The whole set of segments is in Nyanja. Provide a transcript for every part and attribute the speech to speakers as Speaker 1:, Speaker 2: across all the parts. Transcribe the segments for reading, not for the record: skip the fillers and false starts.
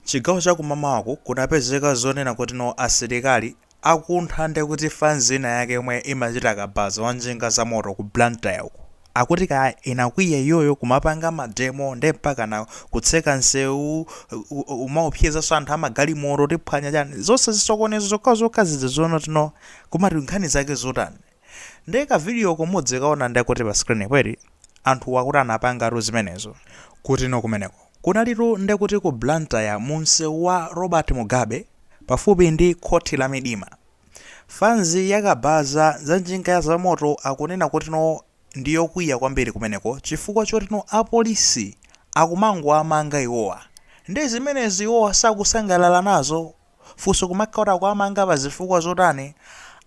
Speaker 1: Chigawo chakumama wako kunapezeka zonena kuti no asilikali akuntha ndi kuti fanzina yake yomwe imachita kabaza wa njinga za moto ku Blantyre uko. Akuti ka inakwiya iyoyo kumapanga mademo ndi mpaka na kutseka nsewu umaopseza anthu amagalimoto tiphwanya chani zonse zisokonezo zokha zizono tino kumati nkhani zake zotani. Ndi ka video komodzi kaona ndi kuti pa screen kweri anthu wakuti anapanga zimenezo kuti no kumeneko kunalitu ndi kuti ku Blantyre mu msewu wa Robert Mugabe pafupi ndi khoti la midima. Fanzi yakabaza za njinga za moto akunena kuti no ndiyo kwiya kwambiri kumeneko chifukwa choti no apolisi akumango amanga iwowa. Ndi zimenezi iwowa sakusangalala nazo funso kumakauta kwa amanga pa zifukwa zotani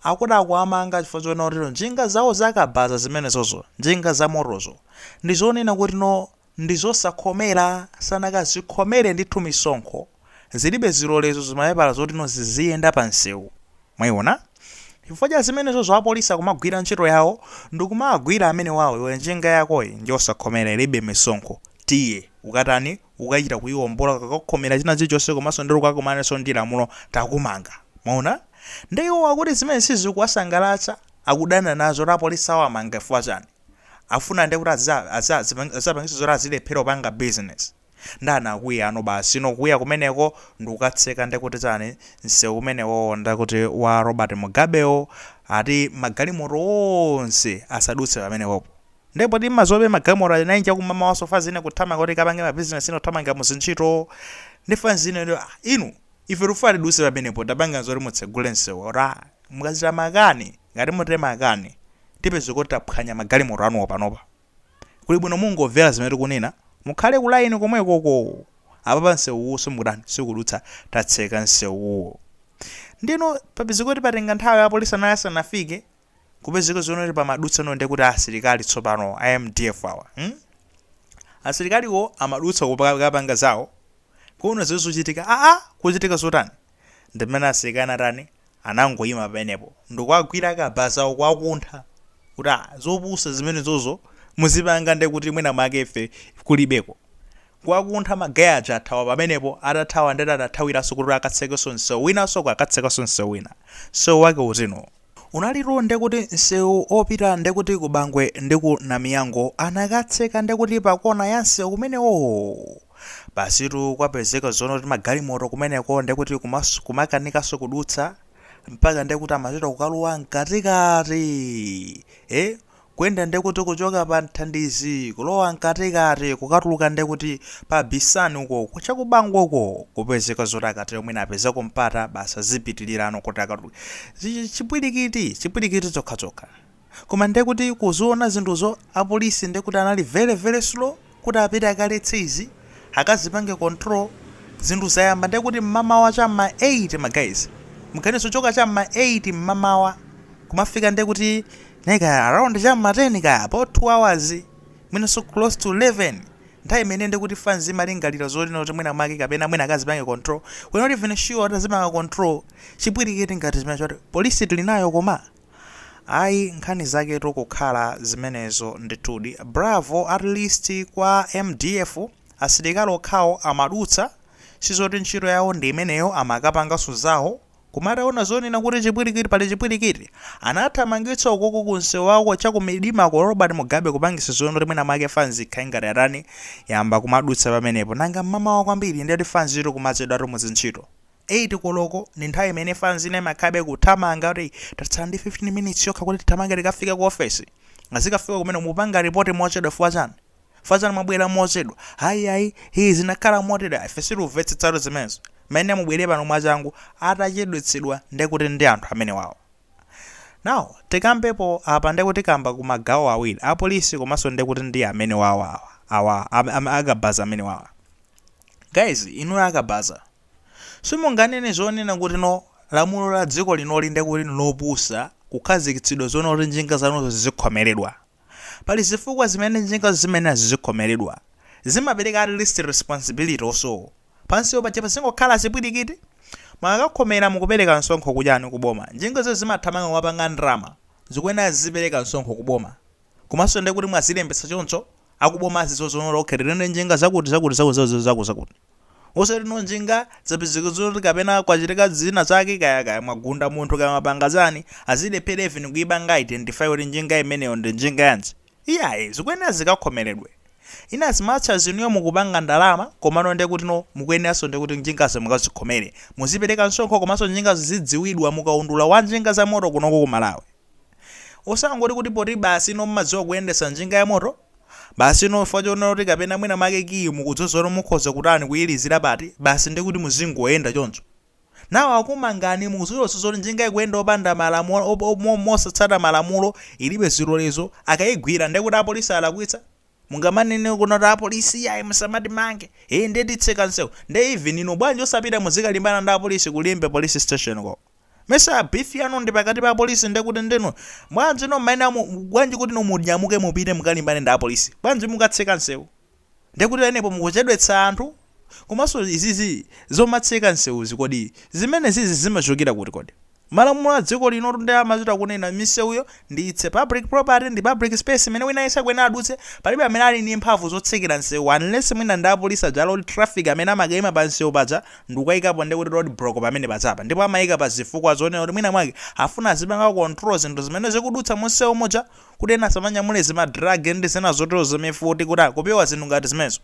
Speaker 1: akuda kwa amanga chifukwa choti no njinga zawo zakabaza zimenezozo njinga za motozo ndizonena kuti no ndizosakhomera sanakazikhomere ndithu misonkho zilibe zilolezo zimayepala zoti no ziziyenda pa msewu. Mwayiona chifukwa cha zimenezo apolisi kumagwira ntchito yawo ndikumagwira amene wawo njinga yakoyi ndiyosakhomera ilibe misonkho tiye ukatani ukachita kuyiwombola kakhomera china chilichonse komanso ndi kukakomananso ndi lamulo takumanga. Mwaona ndi iwo akuti zimene sizikuwasangalatsa akudana nazo apolisi awo amanga chifukwa chani afuna ndi kuti azapangiso zoti azilephera kupanga business ndana akuya ano basi nokuya kumeneko ndikukatseka ndi kuti chani msewu umenewo ndakuti wa Robert Mugabewo ati magalimoto onse asadutse pamenepopo. Ndipo ti mazobe magalimoto anainja kumama wasofa zine kuthamanga kuti kapange ma business ino kuthamanga muzintchito ndifa zine inu ife tufali dutse pamenepo tapanga zoti mutsegule msewu ora mukachita makani ngati mutere makani tipeze kuti taphwanya magalimoto anuwo panopa. Kuli bwino mungomvera zimene tikunena mukhale ku line komwekoko apa pa msewuwo simukudani sikudutsa tatseka msewuwo. Ndino papeze kuti patenga nthawi apolisi anasanafike kupezeka zonoti pamadutsa no ndi kuti asilikali tsopano IMDF awa asilikaliwo amadutsa kupanga zawo kuno zizochitika kuchitika zotani ndimene asilikali atani anangoyima pamenepo ndikuagwira kabazawo kwakuntha kuti zopusa zimene zozo muzipanga ndi kuti mwina mwake ife kulibeko kwakuntha magaya aja athawa pamenepo atathawa ndi atathawiranso kuti akatsekenso msewu winanso akatsekanso msewu wina. So wake utino unaliro ndi kuti msewu opita ndi kuti kubangwe ndi ku namiyango anakatseka ndi kuti pakona ya msewu kumenewo basitu kwapezeka zonoti magalimoto kumeneko ndi kuti kumakanikanso kudutsa mpaka ndi kuti amachita kukaluwa mkatikati kwenda ndi kuti kuchoka pa nthandizi kulowa mkatikati kukatuluka ndi kuti pa bisani uko chakubango uko kupezeka zoti akatero mwina apeza kumpata basa zipitilirano kuti akatuluka chipwirikiti chokha koma ndi kuti kuziona zinthuzo apolisi ndi kuti anali very slow kuti apite akaletse izi akazipange control zinthu zayamba ndi kuti mmamawa chamma 8 magayizi mkaniso choka chamma 8 mmamawa kumafika ndi kuti neka around chamma 10 kaya about 2 hours mwina so close to 11 nthawi imene ndi kuti fanzi malingalira zoti no mwina maki kapena mwina akazipange control we're not even sure atazipanga control chipwirikiti ngati zimene choti polisi tilinayo koma ayi nkhani zake tokukhala zimenezo nditudi. Bravo at least kwa MDF asilikali okhawo amadutsa sizoti ntchito yawo ndi imeneyo amakapanganso zawo kumataona zonena kuti chipwirikiti pali chipwirikiti anathamangitsa ukoko kunsewu wako chakumidima ku Robert Mugabe kupangisa zonoti mwina mwake fanzi khaingati atani yamba kumadutsa pamenepo nanga mmamawa kwambiri ndi ati fanzi ito kumachedwatu muzintchito 8 koloko ni nthawi imene fanzi ine makhabe kuthamanga kuti tatsala ndi 15 minutes yokha kuti tithamange tikafika ku office azikafika kumene mupanga report mochedwa fuachani mabwera mochedwa hayi zinakhala motedwa ife sitimvetsetsa zimenezo mene mubwere pano mwachangu atachedwetsedwa ndi kuti ndi anthu amene wawo. Now tikambepo apa ndi kuti kamba kumagawo awiri apolisi komanso ndi kuti ndi amene wawo awa akabaza amene wawa. Guys inu akabaza simunganene zonena kuti no lamulo la dziko linoli ndi kuti lopusa kukhazikitsidwa zonoti njinga zanuzo zizikhomeredwa pali zifukwa zimene njinga zimene zizikhomeredwa zimapereka at least responsibility also pansi pachepa singokhala chipwirikiti mwakakhomera mukupereka msonkho kuchani kuboma njinga zo zimathamanga mwapanga ndrama zikuyenera zipereka msonkho kuboma komanso ndi kuti mwazilembetsa choncho akuboma zizozonola okhererene njinga zakuti osati no njinga zapezeka zoti kapena kwachitika zina zake kaya mwagunda munthu kaya mapangazani azilephera even kuipanga identify kuti njinga imeneyo ndi njinga yanji. Iyayi zikuyenera zikakhomeredwe. Ina zimatcha zinuyo mukupanga ndalama komano ndi kuti no mukuyeneranso ndi kuti njingazo mukazikhomere muzipereka msonkho komanso njingazo zidziwidwa mukaundula wa njinga za moto kunoko ku Malawi. Osangoti kuti poti basi no mmadziwa kuyendesa njinga ya moto basi no fachona kuti kapena mwina make kiyi mukudzozora mukhoza kutani kuyilizira pati basi ndi kuti muzingoyenda choncho. Nawo akumangani muzulonso zoti njinga ikuyenda opanda malamulo mosatsata malamulo ilibe zilolezo akayigwira ndi kuti apolisi alakwitsa. Mungamanene kunoti apolisi yayi musamati mange ndeti tseka Nsewu ndi even ino bwanji osapita muzikalimbana ndi apolisi kulimbe police station ko. Mesa beef yanu ndi pakati pa apolisi ndi kuti ndeno bwanji no maina bwanji kuti no munyamuke mupite mukalimbane ndi apolisi bwanji mukatseka Nsewu ndi kuti enepo mukuchedwetsa anthu. Komanso izizi zomatseka Nsewu zikodi zimene zizi zimachokera kuti kodi malamulo a dziko lino ndi amachita kunena misewuyo ndi its public property ndi public space imene wina isakwena adutse palibe amene ali ndi mphamvu zotsekera Nsewu unless mwina ndi apolisi aja road traffic amene amakayima pa Nsewu paja ndikukayikapo ndi kuti road block pamene padzapa ndipo amayika pa zifukwa zonena kuti mwina mwake afuna azipanga control zinthu zimene zikudutsa mu Nsewu moja kuti ena asamanyamule zimadrag ndi zina zotero zomefuti kuti kupewa zinthu ngati zimenezo.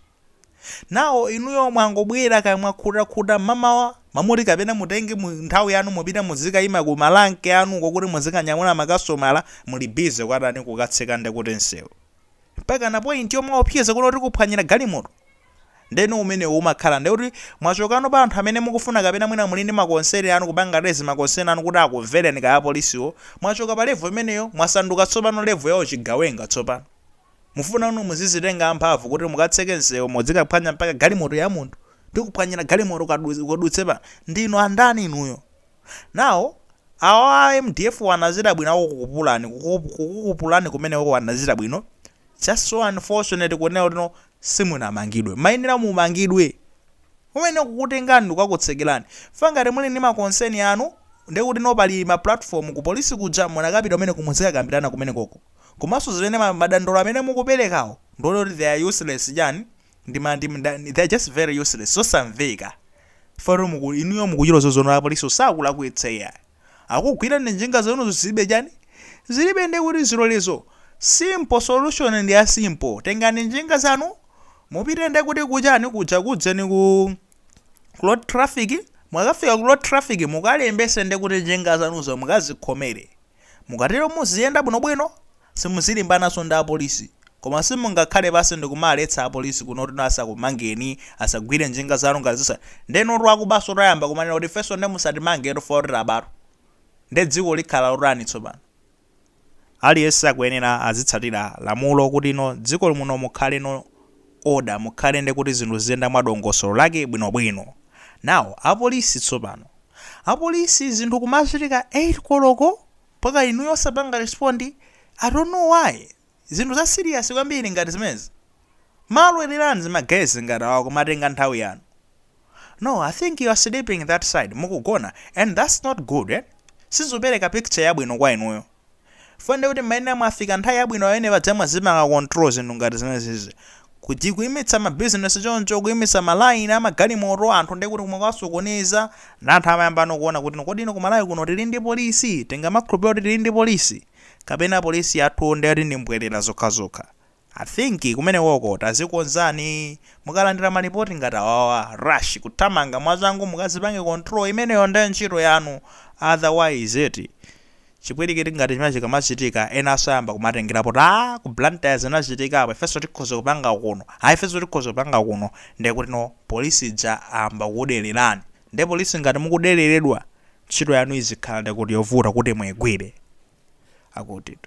Speaker 1: Nawo inuyo mwangobwera kamwakhudakhuda mamawa mamuti kapena mutenge nthawi yanu mupita muzikayima ku malanke anu kokuti muzikanyamula makastomala muli busy kwatani kukatseka ndi kuti Nsewu. Mpaka na point yomwe opyeza kuti kuphwanyira galimoto. Ndeno umene umakhala ndi kuti mwachokano pa anthu amene mukufuna kapena mwina muli ndi makonseri anu kupanga rezi makonseri anu kuti akumvereni ka apolisiwo mwachoka pa level imeneyo mwasanduka tsopano level yawo chigawenga tsopano. Mufuna uno muzizitenga mphamvu kuti mukatseke Nsewu muzikaphwanya mpaka galimoto ya munthu ndi kuphwanyira galimoto kadutse pa ndino andani inuyo. Nawo awa MDF wanazira bwino kukupulani kumene wanazira bwino. Just so unfortunate kunena kuti no simunamangidwe mayenera mumangidwe umene kukutengani ndikakutsekerani fangati muli ndi makonseni anu ndi kuti no pali ma platform ku police kuja munakapita umene kumuzika kambirana kumene koko. Komanso zimene madandolo amene mukuperekawo ndoloti they are useless jani they are just very useless zosamveka forum inuyo mukuchiro zozono apolisi sakulakwitsa iya akugwira ndi njinga zanu zilibe jani zilibe ndi kuti zilolezo. Simple solution ndi a simple tengani njinga zanu mupite ndi kuti kujani kuja kudzeni ku road traffic mwakafika ku road traffic mukalembese ndi kuti njinga zanuzo mukazikhomere mukatero muziyenda bwinobwino simuzilimbanaso ndi apolisi koma simungakhale basi ndikumaletsa apolisi kunoti asakumangeni asagwire njinga zanu ngazisa ndeno lwakubaso tayamba kumanena kuti feso ndi musatimangero for rabaro ndi dziko likhala lorani tsopano. Aliyense akuyenera azitsatira lamulo kuti ino dziko muno mukhale no order mukhale ndi kuti zinthu ziyenda mwadongosolo lake bwinobwino. Nawo apolisi tsopano apolisi zinthu kumachitika 8 koloko mpaka inuyo sapanga respondi. I don't know why. Zinthu za serious kwambiri ngati zimezi. Malo elirani zimagezi ngati awo kumatenga nthawi yanu. No, I think you are sleeping that side. Mukugona. And that's not good, eh? Sizupereka picture yabwino kwa inuyo. Fande kuti maina mwafika nthawi yabwino yene badzamwa zimanga control zinthu ngati zimezizi. Kuti kuimitsa ma business choncho kuimitsa ma line amagalimoto anthu ndi kuti kumakasokoneza na anthu amayambano kuona kuti kodi ino kumalawi kuno tili ndi polisi tenga makhulupiriro tili ndi polisi kapena polisi yathu ndi ati ndimbwerera zokhazokha. I think kumene woko tazikonzani mukalandira malipoti ngati awawa rush kutamanga mwazangu mukazipange control imeneyo ndi ntchito yanu otherwise eti chipwirikiti ngati chimene chikamachitika ena asayamba kumatengerapo ku Blantyre zinachitika apo ifenso tikhoza kupanga kuno ifenso tikhoza kupanga kuno ndi kuti no polisi ja amba kudererani ndi polisi ngati mukudereredwa ntchito yanu izikhala ndi kuti yovuta kuti mwigwire akuti